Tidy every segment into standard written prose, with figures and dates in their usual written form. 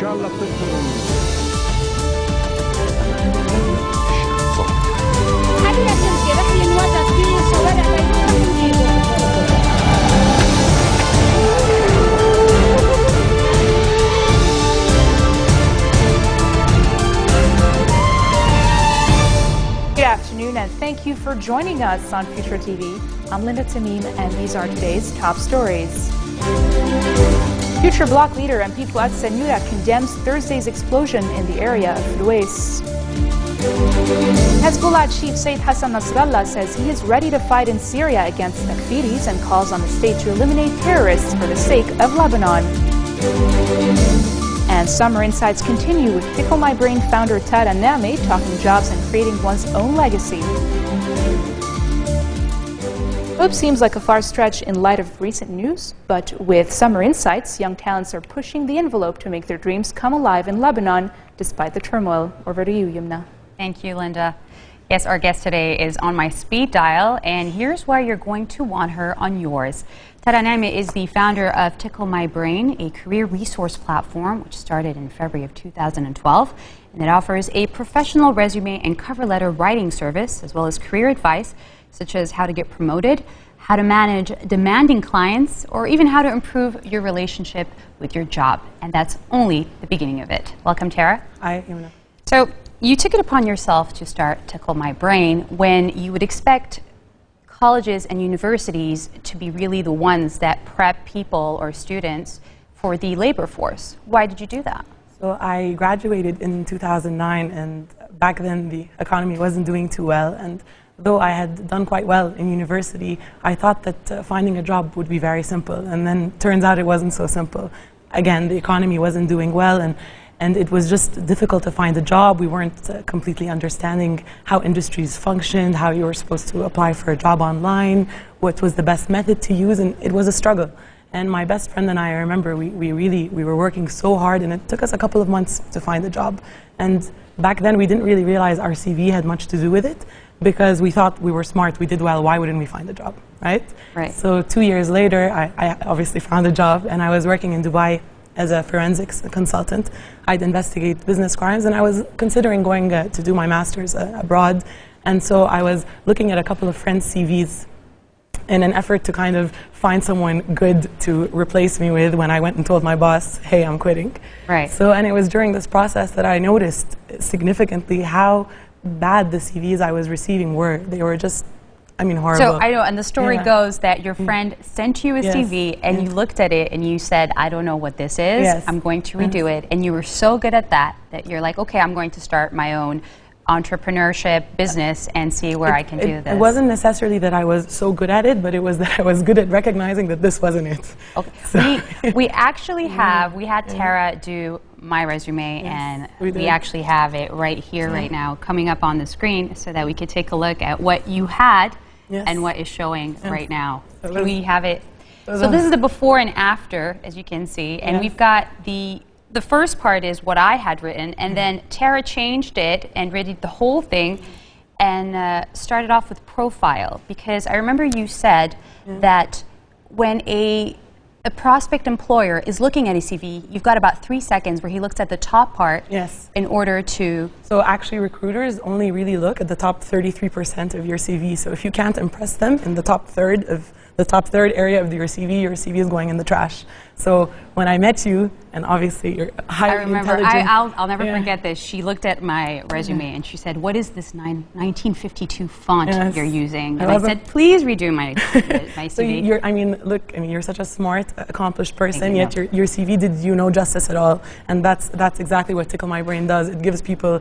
يلا بتذكروا Good afternoon and thank you for joining us on Future TV. I'm Linda Tamim and these are today's top stories. Future bloc leader MP Fuad Senura condemns Thursday's explosion in the area of Ruwais. Hezbollah chief Sayyid Hassan Nasrallah says he is ready to fight in Syria against Takfiris and calls on the state to eliminate terrorists for the sake of Lebanon. And Summer Insights continue with Tickle My Brain founder Tara Name talking jobs and creating one's own legacy. Hope seems like a far stretch in light of recent news, but with Summer Insights, young talents are pushing the envelope to make their dreams come alive in Lebanon despite the turmoil. Over to you, Yumna. Thank you, Linda. Yes, our guest today is on my speed dial, and here's why you're going to want her on yours. Tara Name is the founder of Tickle My Brain, a career resource platform which started in February of 2012, and it offers a professional resume and cover letter writing service, as well as career advice, such as how to get promoted, how to manage demanding clients, or even how to improve your relationship with your job. And that's only the beginning of it. Welcome, Tara. Hi, Yumna. So you took it upon yourself to start Tickle My Brain when you would expect colleges and universities to be really the ones that prep people or students for the labor force. Why did you do that? So I graduated in 2009, and back then the economy wasn't doing too well. And though I had done quite well in university, I thought that finding a job would be very simple. And then turns out it wasn't so simple. Again, the economy wasn't doing well, and it was just difficult to find a job. We weren't completely understanding how industries functioned, how you were supposed to apply for a job online, what was the best method to use, and it was a struggle. And my best friend and I remember we were working so hard, and it took us a couple of months to find a job. And back then we didn't really realize our CV had much to do with it, because we thought we were smart, we did well, why wouldn't we find a job, right? Right. So 2 years later, I obviously found a job, and I was working in Dubai as a forensics consultant. I'd investigate business crimes, and I was considering going to do my master's abroad. And so I was looking at a couple of friends' CVs in an effort to kind of find someone good to replace me with when I went and told my boss, hey, I'm quitting. Right. So, and it was during this process that I noticed significantly how bad the CVs I was receiving were. They were just, I mean, horrible. So I know, and the story goes that your friend sent you a CV, and you looked at it and you said, I don't know what this is, I'm going to redo it. And you were so good at that you're like, okay, I'm going to start my own entrepreneurship business and see where I can do this. It wasn't necessarily that I was so good at it, but it was that I was good at recognizing that this wasn't it. Okay. So we actually have, we had Tara do my resume, and we actually have it right here, right now, coming up on the screen so that we could take a look at what you had and what is showing right now. Can we have it? So this is the before and after, as you can see, and we've got the first part is what I had written, and then Tara changed it and read the whole thing and started off with profile, because I remember you said that when a prospect employer is looking at a CV, you've got about 3 seconds where he looks at the top part in order to... So actually recruiters only really look at the top 33% of your CV. So if you can't impress them in the top third area of your CV is going in the trash. So when I met you, and obviously you're highly intelligent. I'll never forget this. She looked at my resume and she said, what is this 1952 font you're using? And I said, please redo my CV. So you're such a smart, accomplished person, yet your CV did you no justice at all. And that's exactly what Tickle My Brain does. It gives people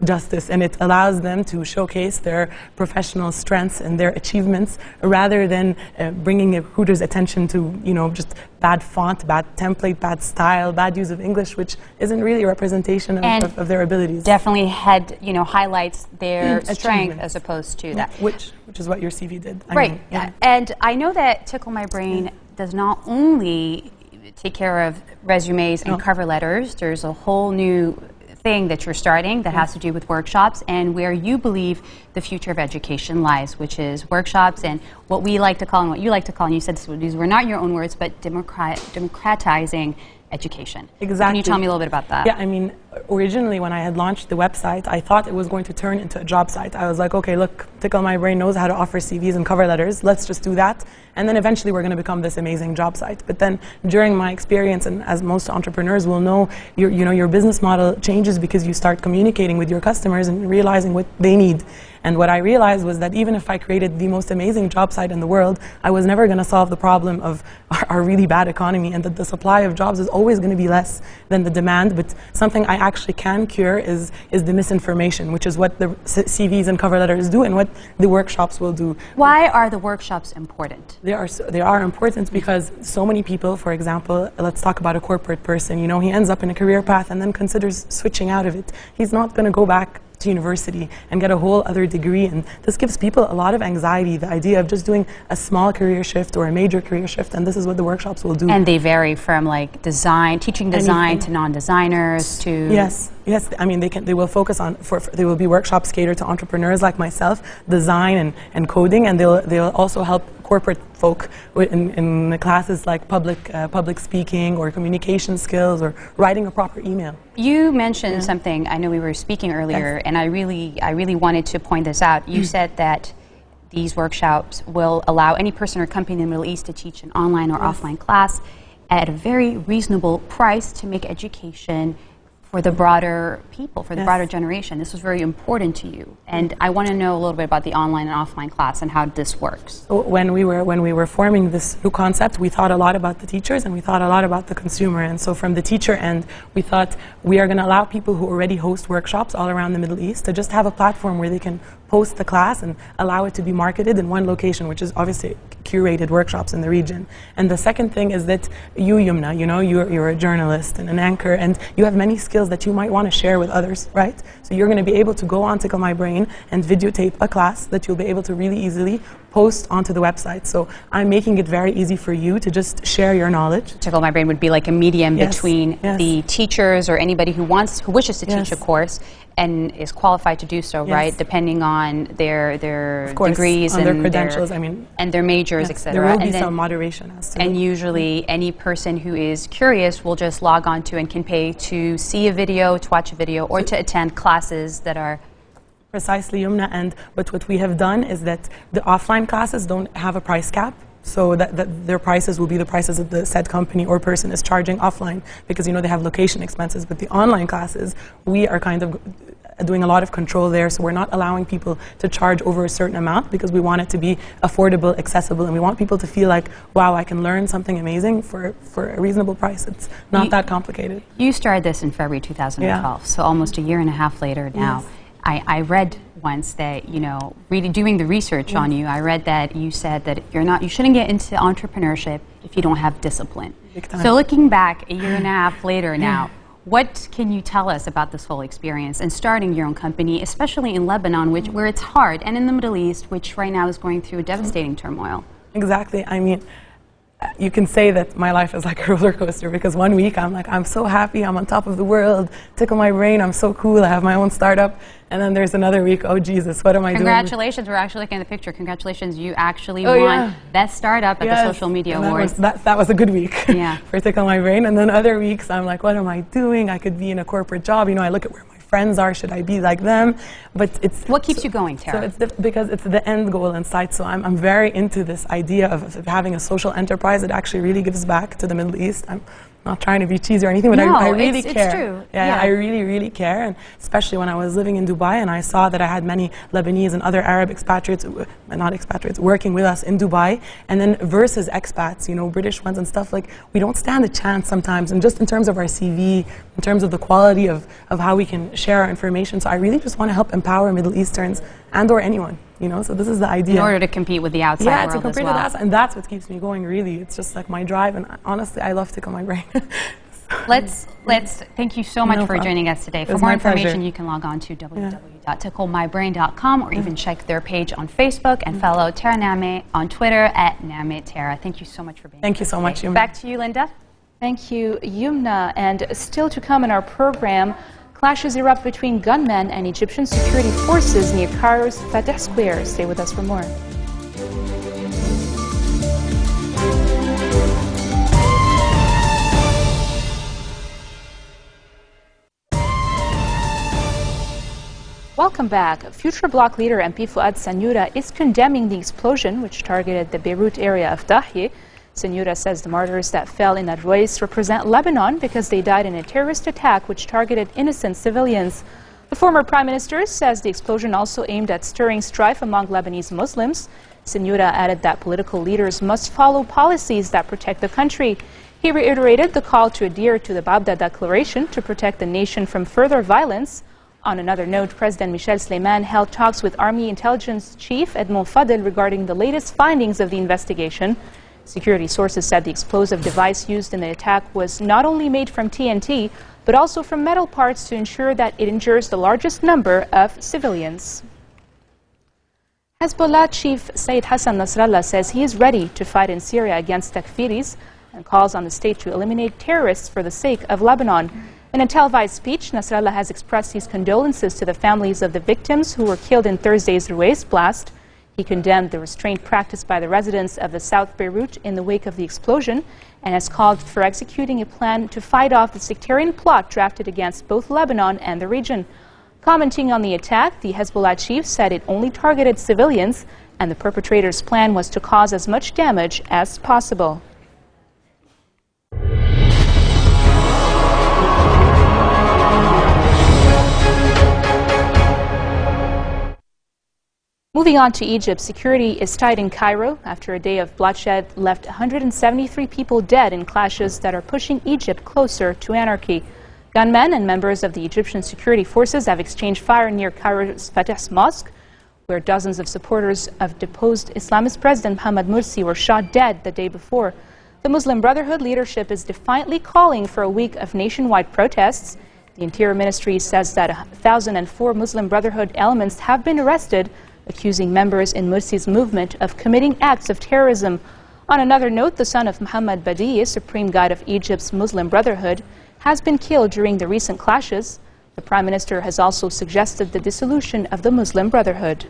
justice, and it allows them to showcase their professional strengths and their achievements, rather than bringing a recruiter's attention to, just bad font, bad template, bad style, bad use of English, which isn't really a representation of their abilities. Definitely highlights their strength as opposed to that. Which is what your CV did. And I know that Tickle My Brain does not only take care of resumes and cover letters. There's a whole new thing that you're starting that has to do with workshops, and where you believe the future of education lies, which is workshops and what we like to call, and what you like to call, and you said these were not your own words, but democratizing education. Exactly. Can you tell me a little bit about that? Yeah, I mean, originally when I had launched the website, I thought it was going to turn into a job site. I was like, okay, look, Tickle My Brain knows how to offer CVs and cover letters. Let's just do that. And then eventually we're going to become this amazing job site. But then during my experience, and as most entrepreneurs will know, your business model changes because you start communicating with your customers and realizing what they need. And what I realized was that even if I created the most amazing job site in the world, I was never going to solve the problem of our really bad economy, and that the supply of jobs is always going to be less than the demand. But something I actually can cure is the misinformation, which is what the CVs and cover letters do and what the workshops will do. Why are the workshops important? They are important because so many people, for example, let's talk about a corporate person, you know, he ends up in a career path and then considers switching out of it. He's not going to go back to university and get a whole other degree, and this gives people a lot of anxiety, the idea of just doing a small career shift or a major career shift, and this is what the workshops will do. And they vary from like teaching design to non-designers to... Yes, I mean they will focus on, they will be workshops catered to entrepreneurs like myself, design and coding, and they'll also help corporate folk in classes like public speaking or communication skills or writing a proper email. You mentioned something, I know we were speaking earlier, and I really wanted to point this out. You said that these workshops will allow any person or company in the Middle East to teach an online or offline class at a very reasonable price to make education for the broader people, for the broader generation. This was very important to you, and I want to know a little bit about the online and offline class and how this works. So when we were forming this new concept, we thought a lot about the teachers and we thought a lot about the consumer. And so from the teacher end, we thought we are going to allow people who already host workshops all around the Middle East to just have a platform where they can post the class and allow it to be marketed in one location, which is obviously curated workshops in the region. And the second thing is that you, Yumna, you know, you're a journalist and an anchor, and you have many skills that you might want to share with others, right? So you're going to be able to go on Tickle My Brain and videotape a class that you'll be able to really easily post onto the website. So I'm making it very easy for you to just share your knowledge. Tickle My Brain would be like a medium between the teachers or anybody who wishes to teach a course and is qualified to do so, right? Depending on their degrees and and their credentials, and their majors, etc. There will be some moderation as to and usually any person who is curious will just log on to and can pay to see a video, to watch a video, or to attend classes that are... Precisely, Yumna. But what we have done is that the offline classes don't have a price cap. So that their prices will be the prices that the said company or person is charging offline, because you know they have location expenses. But the online classes, we are kind of doing a lot of control there, so we're not allowing people to charge over a certain amount because we want it to be affordable, accessible, and we want people to feel like, wow, I can learn something amazing for a reasonable price. It's not that complicated. You started this in February 2012, so almost a year and a half later now. I read once that, you know, doing the research on you, I read that you said that you shouldn't get into entrepreneurship if you don't have discipline. So looking back a year and a half later now, what can you tell us about this whole experience and starting your own company, especially in Lebanon, where it's hard, and in the Middle East, which right now is going through a devastating turmoil? Exactly. I mean, you can say that my life is like a roller coaster, because one week I'm like, I'm so happy, I'm on top of the world, Tickle My Brain, I'm so cool, I have my own startup. And then there's another week, oh Jesus, what am I doing? Congratulations, we're actually looking at the picture. Congratulations, you actually won Best Startup at the Social Media Awards. That was a good week for Tickle My Brain. And then other weeks I'm like, what am I doing? I could be in a corporate job. You know, I look at where my friends are, should I be like them? But it's... What keeps you going, Tara? So it's because it's the end goal in sight. So I'm very into this idea of having a social enterprise that actually really gives back to the Middle East. I'm not trying to be cheesy or anything, but I really care. It's true. I really care, and especially when I was living in Dubai and I saw that I had many Lebanese and other Arab expatriates, not expatriates, working with us in Dubai, and then versus expats, you know, British ones and stuff, like, we don't stand a chance sometimes, and just in terms of our CV, in terms of the quality of how we can share our information. So I really just want to help empower Middle Easterns and/or anyone. You know, so this is the idea. In order to compete with the outside world as well. Yeah, to compete with us, and that's what keeps me going, really. It's just like my drive, and honestly, I love Tickle My Brain. Let's thank you so much for joining us today. For more information, you can log on to www.ticklemybrain.com or even check their page on Facebook and follow Tara Name on Twitter @NameTara. Thank you so much for being here. Thank you so much, Yumna. Back to you, Linda. Thank you, Yumna. And still to come in our program, clashes erupt between gunmen and Egyptian security forces near Cairo's Fatah Square. Stay with us for more. Welcome back. Future Bloc leader MP Fouad Sanyura is condemning the explosion which targeted the Beirut area of Dahieh. Sanyura says the martyrs that fell in Ruwais represent Lebanon because they died in a terrorist attack which targeted innocent civilians. The former prime minister says the explosion also aimed at stirring strife among Lebanese Muslims. Sanyura added that political leaders must follow policies that protect the country. He reiterated the call to adhere to the Babda Declaration to protect the nation from further violence. On another note, President Michel Sleiman held talks with Army Intelligence Chief Edmond Fadel regarding the latest findings of the investigation. Security sources said the explosive device used in the attack was not only made from TNT, but also from metal parts to ensure that it injures the largest number of civilians. Hezbollah chief Sayyid Hassan Nasrallah says he is ready to fight in Syria against Takfiris and calls on the state to eliminate terrorists for the sake of Lebanon. In a televised speech, Nasrallah has expressed his condolences to the families of the victims who were killed in Thursday's Ruwais blast. He condemned the restraint practiced by the residents of the South Beirut in the wake of the explosion and has called for executing a plan to fight off the sectarian plot drafted against both Lebanon and the region. Commenting on the attack, the Hezbollah chief said it only targeted civilians and the perpetrator's plan was to cause as much damage as possible. Moving on to Egypt, security is tight in Cairo after a day of bloodshed left 173 people dead in clashes that are pushing Egypt closer to anarchy. Gunmen and members of the Egyptian security forces have exchanged fire near Cairo's Fatah's mosque, where dozens of supporters of deposed Islamist President Mohamed Morsi were shot dead the day before. The Muslim Brotherhood leadership is defiantly calling for a week of nationwide protests. The Interior Ministry says that 1,004 Muslim Brotherhood elements have been arrested, accusing members in Morsi's movement of committing acts of terrorism. On another note, the son of Mohammed Badi, supreme guide of Egypt's Muslim Brotherhood, has been killed during the recent clashes. The Prime Minister has also suggested the dissolution of the Muslim Brotherhood.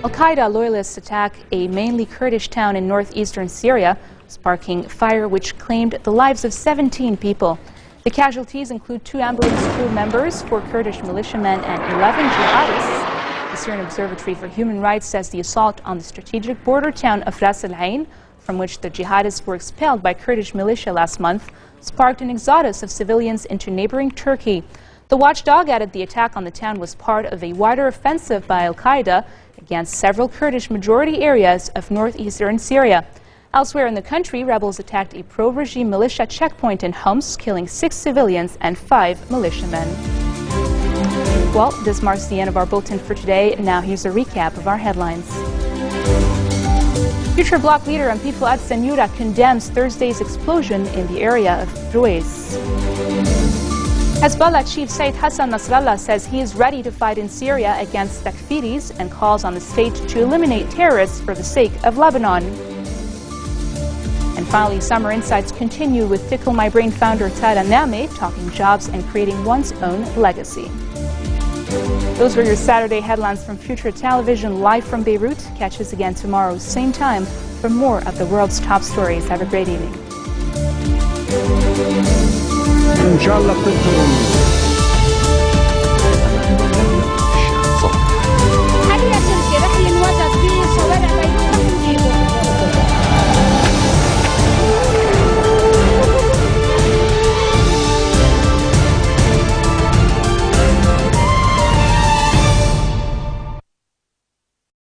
Al-Qaeda loyalists attack a mainly Kurdish town in northeastern Syria, sparking fire which claimed the lives of 17 people. The casualties include 2 ambulance crew members, 4 Kurdish militiamen, and 11 jihadists. The Syrian Observatory for Human Rights says the assault on the strategic border town of Ras Al Ain, from which the jihadists were expelled by Kurdish militia last month, sparked an exodus of civilians into neighboring Turkey. The watchdog added the attack on the town was part of a wider offensive by Al-Qaeda against several Kurdish majority areas of northeastern Syria. Elsewhere in the country, rebels attacked a pro-regime militia checkpoint in Homs, killing 6 civilians and 5 militiamen. Well, this marks the end of our bulletin for today. Now here's a recap of our headlines. Future Bloc leader MP Fouad Sanyura condemns Thursday's explosion in the area of Ruwais. Hezbollah chief Sayyid Hassan Nasrallah says he is ready to fight in Syria against Takfiris and calls on the state to eliminate terrorists for the sake of Lebanon. And finally, Summer Insights continue with Tickle My Brain founder Tara Name talking jobs and creating one's own legacy. Those were your Saturday headlines from Future Television live from Beirut. Catch us again tomorrow, same time, for more of the world's top stories. Have a great evening. إن شاء الله بتنصروني.